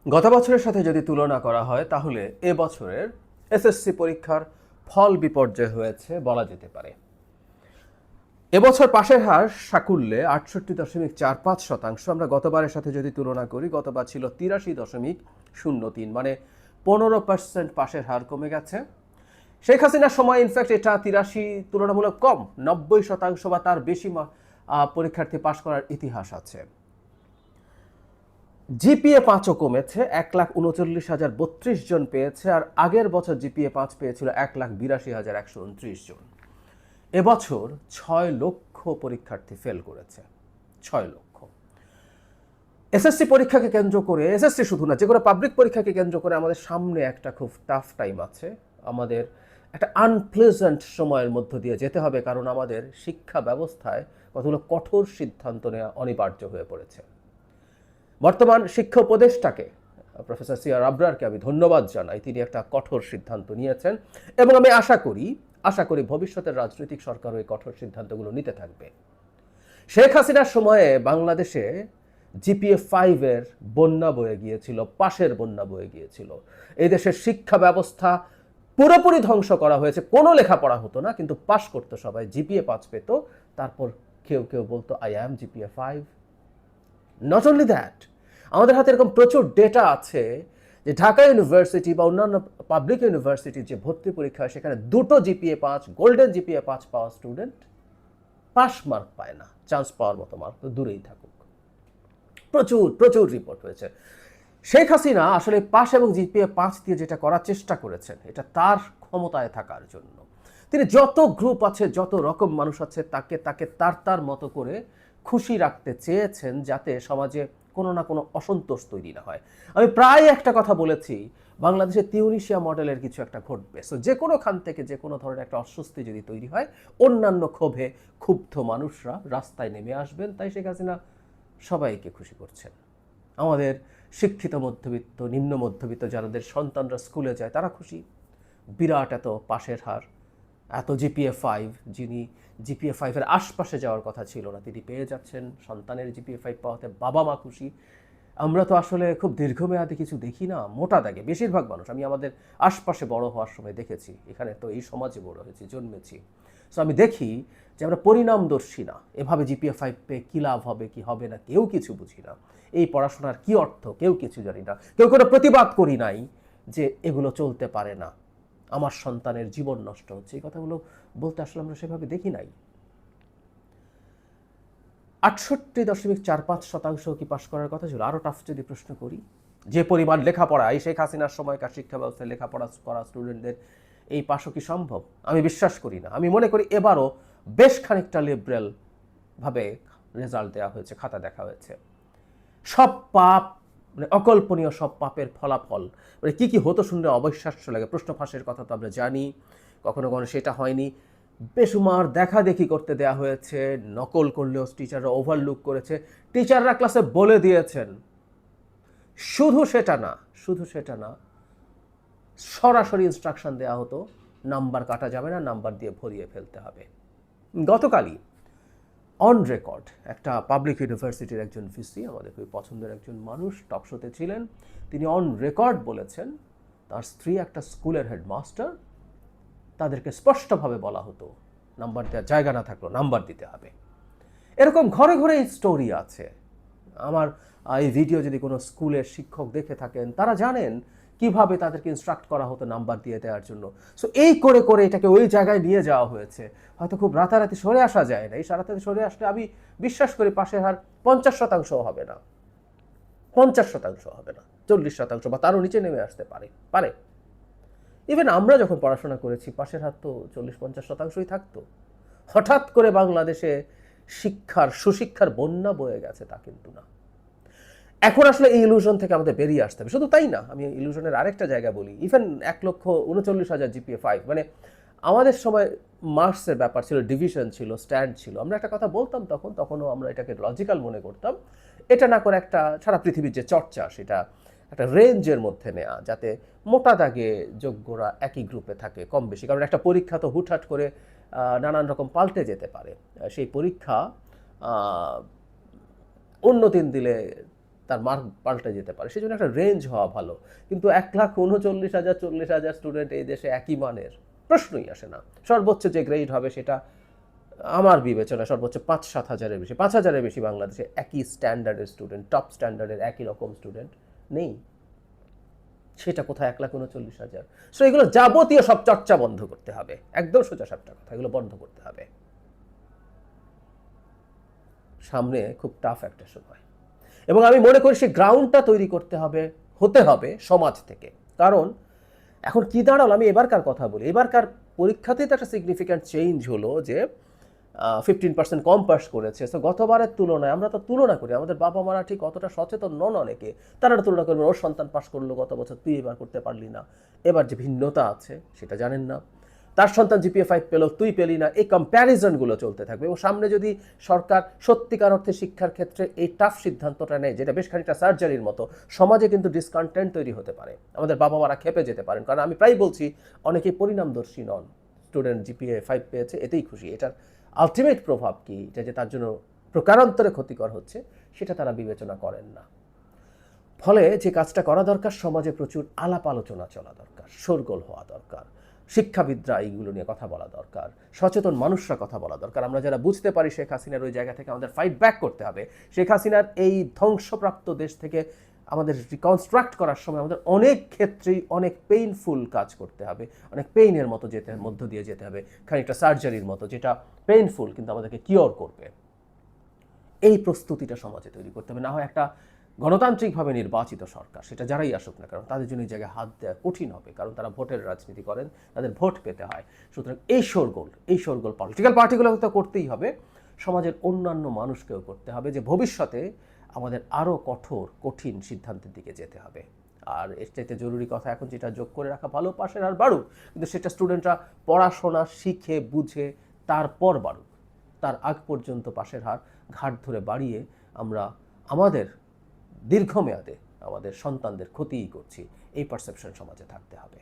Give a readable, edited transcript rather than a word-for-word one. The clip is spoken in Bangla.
গত বছরের সাথে যদি তুলনা করা হয় তাহলে এবছরের এসএসসি পরীক্ষার ফল বিপর্যয় হয়েছে বলা যেতে পারে। এবছর পাশের হার সাকুল্যে ৬৮.৪৫%। আমরা গতবারের সাথে যদি তুলনা করি, গতবার ছিল ৮৩.০৩, মানে ১৫% পাশের হার কমে গেছে। শেখ হাসিনার সময় ইনফ্যাক্ট এটা ৮৩ তুলনামূলক কম, ৯০% বা তার বেশি পরীক্ষার্থী পাশ করার ইতিহাস আছে। জিপিএ ৫ও কমেছে, ১,৩৯,০৩২ জন পেয়েছে, আর আগের বছর জিপিএ ৫ পেয়েছিল ১,৮২,১২৯ জন। এবছর ৬ লক্ষ পরীক্ষার্থী ফেল করেছে, ৬ লক্ষ। এসএসসি পরীক্ষাকে কেন্দ্র করে, এসএসসি শুধু না, যে কোনো পাবলিক পরীক্ষাকে কেন্দ্র করে আমাদের সামনে একটা খুব টাফ টাইম আছে। আমাদের একটা আনপ্লেজেন্ট সময়ের মধ্য দিয়ে যেতে হবে, কারণ আমাদের শিক্ষা ব্যবস্থায় কতগুলো কঠোর সিদ্ধান্ত নেওয়া অনিবার্য হয়ে পড়েছে। বর্তমান শিক্ষা উপদেষ্টাকে, প্রফেসর সিআর আবরারকে আমি ধন্যবাদ জানাই। তিনি একটা কঠোর সিদ্ধান্ত নিয়েছেন এবং আমি আশা করি ভবিষ্যতের রাজনৈতিক সরকারও এই কঠোর সিদ্ধান্তগুলো নিতে থাকবে। শেখ হাসিনার সময়ে বাংলাদেশে জিপিএ 5-এর বন্যা বয়ে গিয়েছিল, পাশের বন্যা বয়ে গিয়েছিল। এই দেশের শিক্ষা ব্যবস্থা পুরোপুরি ধ্বংস করা হয়েছে। কোনো লেখাপড়া হতো না, কিন্তু পাশ করতো সবাই, জিপিএ 5 পেত। তারপর কেউ কেউ বলতো I am GPA 5। Not only that, আমাদের হাতে এরকম প্রচুর ডেটা আছে যে ঢাকা ইউনিভার্সিটি বা অন্যান্য পাবলিক ইউনিভার্সিটির যে ভর্তি পরীক্ষা, সেখানে 2টো জিপিএ 5, গোল্ডেন জিপিএ 5 পাওয়া স্টুডেন্ট পাস মার্ক পায় না। চান্স পাওয়ার মতো মার্ক তো দূরেই থাকুক। প্রচুর প্রচুর রিপোর্ট হয়েছে। শেখ হাসিনা আসলে পাস এবং জিপিএ 5 দিয়ে যেটা করার চেষ্টা করেছেন, এটা তার ক্ষমতায় থাকার জন্য। তিনি যত গ্রুপ আছে, যত রকম মানুষ আছে, তাকে তাকে তার তার মতো করে খুশি রাখতে চেয়েছেন, যাতে সমাজে কোনো না কোনো অসন্তোষ তৈরি না হয়। আমি প্রায় একটা কথা বলেছি, বাংলাদেশে তিউনিসিয়া মডেলের কিছু একটা ঘটবে। সো যে কোনো খান থেকে যে কোনো ধরনের একটা অস্বস্তি যদি তৈরি হয়, অন্যান্য ক্ষোভে ক্ষুব্ধ মানুষরা রাস্তায় নেমে আসবেন। তাই শেখ হাসিনা সবাইকে খুশি করছেন। আমাদের শিক্ষিত মধ্যবিত্ত, নিম্ন মধ্যবিত্ত যাদের সন্তানরা স্কুলে যায়, তারা খুশি। বিরাট এত পাশের হার, এত জিপিএ 5, যিনি জিপিএ 5-এর আশপাশে যাওয়ার কথা ছিল না, তিনি পেয়ে যাচ্ছেন। সন্তানের জিপিএ 5 পাওয়াতে বাবা মা খুশি। আমরা তো আসলে খুব দীর্ঘমেয়াদী কিছু দেখি না, মোটা দাগে বেশিরভাগ মানুষ, আমি আমাদের আশপাশে বড় হওয়ার সময় দেখেছি, এখানে তো এই সমাজে বড় হয়েছি, জন্মেছি। সো আমি দেখি যে আমরা পরিণামদর্শী না। এভাবে জিপিএ 5 পেয়ে কী লাভ হবে কি হবে না কেউ কিছু বুঝি না। এই পড়াশোনার কি অর্থ কেউ কিছু জানি না। কেউ কোনো প্রতিবাদ করি নাই যে এগুলো চলতে পারে না, আমার সন্তানের জীবন নষ্ট হচ্ছে। এই কথাগুলো বলতে আসলে আমরা সেভাবে দেখি নাই। ৬৮.৪৫% কি পাশ করার কথা ছিল? আরও টাফ যদি প্রশ্ন করি, যে পরিমাণ লেখাপড়া, এই শেখ হাসিনার সময়কার শিক্ষা ব্যবস্থায় লেখাপড়া করা স্টুডেন্টদের এই পাশও কি সম্ভব? আমি বিশ্বাস করি না। আমি মনে করি এবারও বেশ খানিকটা লিবারেল ভাবে রেজাল্ট দেওয়া হয়েছে, খাতা দেখা হয়েছে। সব পাপ, মানে অকল্পনীয় সব পাপের ফলাফল, মানে কী কী হতো শুনলে অবিশ্বাস্য লাগে। প্রশ্ন ফাঁসের কথা তো আমরা জানি, কখনো কখনো সেটা হয়নি। বেসুমার দেখা দেখি করতে দেয়া হয়েছে, নকল করলেও টিচাররা ওভারলুক করেছে। টিচাররা ক্লাসে বলে দিয়েছেন। শুধু সেটা না, সরাসরি ইনস্ট্রাকশন দেওয়া হতো, নাম্বার কাটা যাবে না, নাম্বার দিয়ে ভরিয়ে ফেলতে হবে। গতকালই অন রেকর্ড একটা পাবলিক ইউনিভার্সিটির একজন ভিসি, আমাদের খুবই পছন্দের একজন মানুষ, টকশোতে ছিলেন। তিনি অন রেকর্ড বলেছেন তার স্ত্রী একটা স্কুলের হেডমাস্টার, তাদেরকে স্পষ্টভাবে বলা হতো নাম্বার দেওয়ার জায়গা না থাকলেও নাম্বার দিতে হবে। এরকম ঘরে ঘরে স্টোরি আছে। আমার এই ভিডিও যদি কোনো স্কুলের শিক্ষক দেখে থাকেন, তারা জানেন কিভাবে তাদেরকে ইনস্ট্রাক্ট করা হতো নাম্বার দিয়ে দেওয়ার জন্য। সো এই করে করে এটাকে ওই জায়গায় নিয়ে যাওয়া হয়েছে। হয়তো খুব রাতারাতি সরে আসা যায় না। এই রাতারাতি সরে আসলে আমি বিশ্বাস করি পাশের হার 50% হবে না, 50% হবে না, 40% বা তারও নিচে নেমে আসতে পারে। ইভেন আমরা যখন পড়াশোনা করেছি, পাশের হার তো 40-50%ই থাকতো। হঠাৎ করে বাংলাদেশে সুশিক্ষার বন্যা বয়ে গেছে তা কিন্তু না। এখন আসলে এই ইলুশন থেকে আমাদের বেরিয়ে আসতে হবে। শুধু তাই না, আমি ইলুশনের আরেকটা জায়গা বলি। ইভেন 1,39,000 জিপিএ 5, মানে আমাদের সময় মার্কসের ব্যাপার ছিল, ডিভিশন ছিল, স্ট্যান্ড ছিল। আমরা একটা কথা বলতাম তখনও আমরা এটাকে লজিক্যাল মনে করতাম। এটা না করে একটা সারা পৃথিবীর যে চর্চা, সেটা একটা রেঞ্জের মধ্যে নেওয়া, যাতে মোটা দাগে যোগ্যরা একই গ্রুপে থাকে কম বেশি। কারণ একটা পরীক্ষা তো হুটহাট করে নানান রকম পাল্টে যেতে পারে। সেই পরীক্ষা অন্য দিন দিলে তার মার্ক পাল্টে যেতে পারে, সেজন্য একটা রেঞ্জ হওয়া ভালো। কিন্তু 1,39,000 40,000 স্টুডেন্ট এই দেশে একই মানের প্রশ্নই আসে না। সর্বোচ্চ যে গ্রেড হবে সেটা আমার বিবেচনায় সর্বোচ্চ 5-7 হাজারের বেশি, 5 হাজারের বেশি বাংলাদেশে একই স্ট্যান্ডার্ডের স্টুডেন্ট, টপ স্ট্যান্ডার্ডের একই রকম স্টুডেন্ট নেই। সেটা কোথায় 1,39,000? সো এগুলো যাবতীয় সব চর্চা বন্ধ করতে হবে, একদম সোজাসাপটা কথা, এগুলো বন্ধ করতে হবে। সামনে খুব টাফ একটা সময়, এবং আমি মনে করি সেই গ্রাউন্ডটা তৈরি করতে হবে, হতে হবে সমাজ থেকে। কারণ এখন কি দাঁড়ালো, আমি এবারকার কথা বলি, এবারকার পরীক্ষাতেই তো একটা সিগনিফিক্যান্ট চেঞ্জ হলো যে 15% কম পাস করেছে। সো গতবারের তুলনায় আমরা তো তুলনা করি, আমাদের বাবা মারা ঠিক অতটা সচেতন নন অনেকে, তারা তুলনা করবেন ওর সন্তান পাস করলো গত বছর, তুই এবার করতে পারলি না। এবার যে ভিন্নতা আছে সেটা জানেন না, তার সন্তান জিপিএ 5 পেল, তুই পেলি না, এই কম্প্যারিজনগুলো চলতে থাকবে। এবং সামনে যদি সরকার সত্যিকার অর্থে শিক্ষার ক্ষেত্রে এই টাফ সিদ্ধান্তটা নেয়, যেটা বেশ খানিকটা সার্জারির মতো, সমাজে কিন্তু ডিসকন্টেন্ট তৈরি হতে পারে, আমাদের বাবা মারা খেপে যেতে পারেন। কারণ আমি প্রায় বলছি অনেকেই পরিণামদর্শী নন, স্টুডেন্ট জিপিএ 5 পেয়েছে এতেই খুশি, এটার আলটিমেট প্রভাব কি, এটা যে তার জন্য প্রকারান্তরে ক্ষতিকর হচ্ছে সেটা তারা বিবেচনা করেন না। ফলে যে কাজটা করা দরকার, সমাজে প্রচুর আলাপ আলোচনা চলা দরকার, শোরগোল হওয়া দরকার, শিক্ষাবিদরা এইগুলো নিয়ে কথা বলা দরকার, সচেতন মানুষরা কথা বলা দরকার। আমরা যারা বুঝতে পারি শেখ হাসিনার ওই জায়গা থেকে আমাদের ফাইট ব্যাক করতে হবে। শেখ হাসিনার এই ধ্বংসপ্রাপ্ত দেশ থেকে আমাদের রিকনস্ট্রাক্ট করার সময় আমাদের অনেক ক্ষেত্রেই অনেক পেইনফুল কাজ করতে হবে, অনেক পেইনের মতো মধ্য দিয়ে যেতে হবে, খানিকটা সার্জারির মতো, যেটা পেইনফুল কিন্তু আমাদেরকে কিওর করবে। এই প্রস্তুতিটা সমাজে তৈরি করতে হবে। না হয় একটা গণতান্ত্রিকভাবে নির্বাচিত সরকার, সেটা যারাই আসুক না কারণ, তাদের জন্য এই জায়গায় হাত দেওয়া কঠিন হবে, কারণ তারা ভোটের রাজনীতি করেন, তাদের ভোট পেতে হয়। সুতরাং এই শোরগোল পলিটিক্যাল পার্টিগুলো তো করতেই হবে, সমাজের অন্যান্য মানুষকেও করতে হবে, যে ভবিষ্যতে আমাদের আরও কঠিন সিদ্ধান্তের দিকে যেতে হবে। আর এর চাইতে জরুরি কথা এখন যেটা যোগ করে রাখা ভালো, পাশের আর বাড়ুক, কিন্তু সেটা স্টুডেন্টরা পড়াশোনা শিখে বুঝে তারপর বাড়ুক। তার আগ পর্যন্ত পাশের হার ঘাট ধরে বাড়িয়ে আমরা আমাদের দীর্ঘমেয়াদে আমাদের সন্তানদের ক্ষতিই করছি, এই পারসেপশন সমাজে থাকতে হবে।